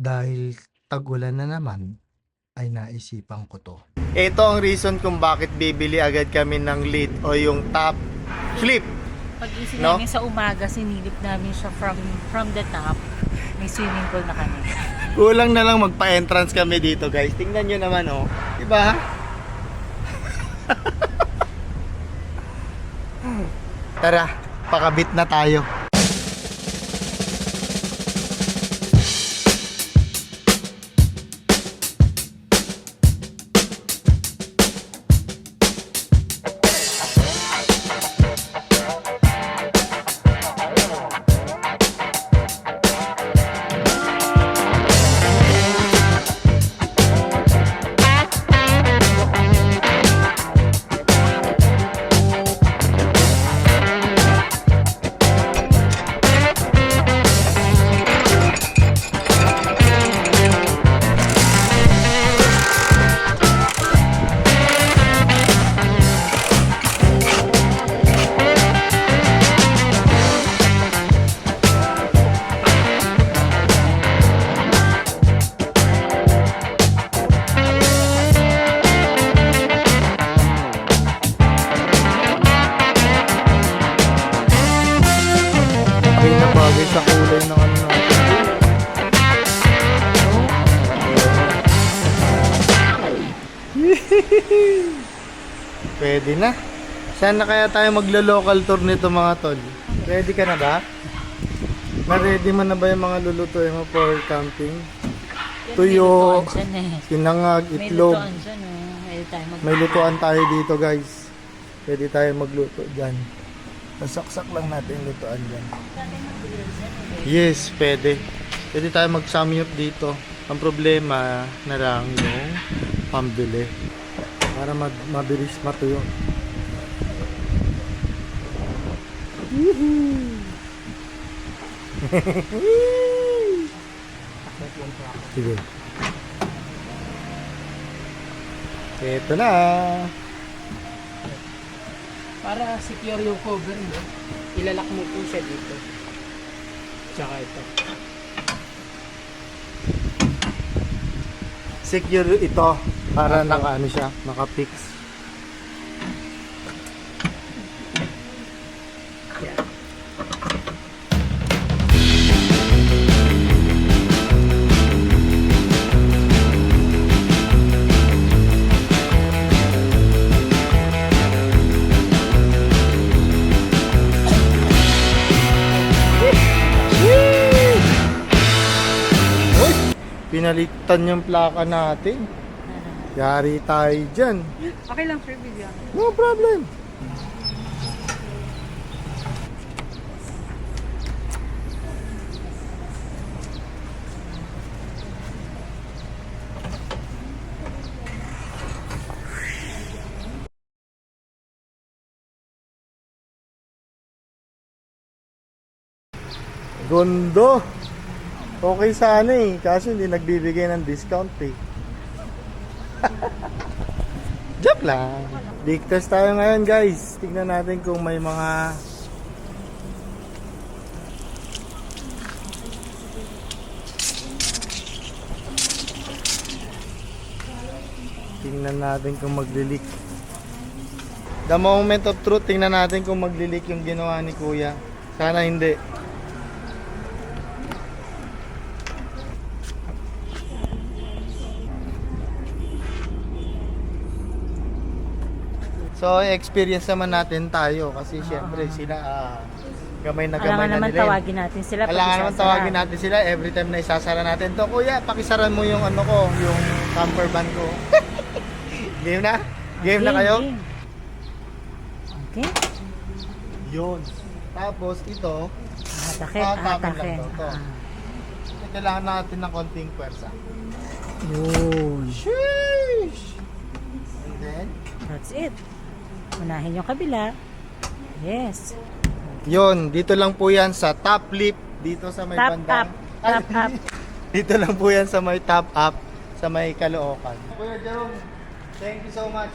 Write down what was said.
Dahil tag-ulan na naman, ay naisipan ko to. Ito ang reason kung bakit bibili agad kami ng lid o yung top flip. Pag-isip No? namin sa umaga, sinilip namin siya from the top. May swimming pool na kami. Kulang na lang magpa-entrance kami dito, guys. Tingnan nyo naman, oh. Diba? Tara, pakabit na tayo. Bagay na bagay sa kulay ng ano natin. Pwede na. Saan na kaya tayo maglo-local tour nito mga tol? Ready ka na ba? Na-ready mo na ba yung mga lulutuin mo for camping? Tuyo, sinangag, May itlog. lutuan dyan, Pwede tayo May lutuan tayo dito, guys. Pwede tayo magluto dyan. Nasaksak lang natin yung lutuan dyan. Yes, pwede. Pwede tayo mag-samyup dito. Ang problema na lang yung pambili. Para mabilis matuyo. Sige. Ito na. Para secure yung cover mo, ilalak mo po siya dito. Tsaka ito. Secure ito para naka ano siya, naka-fix. Pinalitan yung plaka natin. Yari tayo dyan. Okay lang, sir, video. No problem. Gondo. Okay sana eh, kaso hindi nagbibigay ng discount eh. Joke lang. Big test tayo ngayon, guys. Tignan natin kung may mga tingnan natin kung magli-leak. The moment of truth, tingnan natin kung magli-leak yung ginawa ni Kuya. Sana hindi. So, experience naman natin tayo kasi syempre sila gamay na gamay na Alangan naman nila. tawagin natin sila. pag Kailangan naman isasara. tawagin natin sila every time na isasara natin to. Kuya, pakisaran mo yung ano ko, yung camper van ko. Game na? Game na kayo? Game. Okay. Yun. Tapos ito, Atake. Atake lang Atake. to. Kailangan natin ng konting pwersa. Yun. Sheesh! And then, That's it. Unahin yung kabila. Yes. yun, dito lang po yan sa top lip, dito sa may Top bandang. up. Top up. Dito lang po yan sa may top up, sa may Caloocan. Kuya Jerome, thank you so much.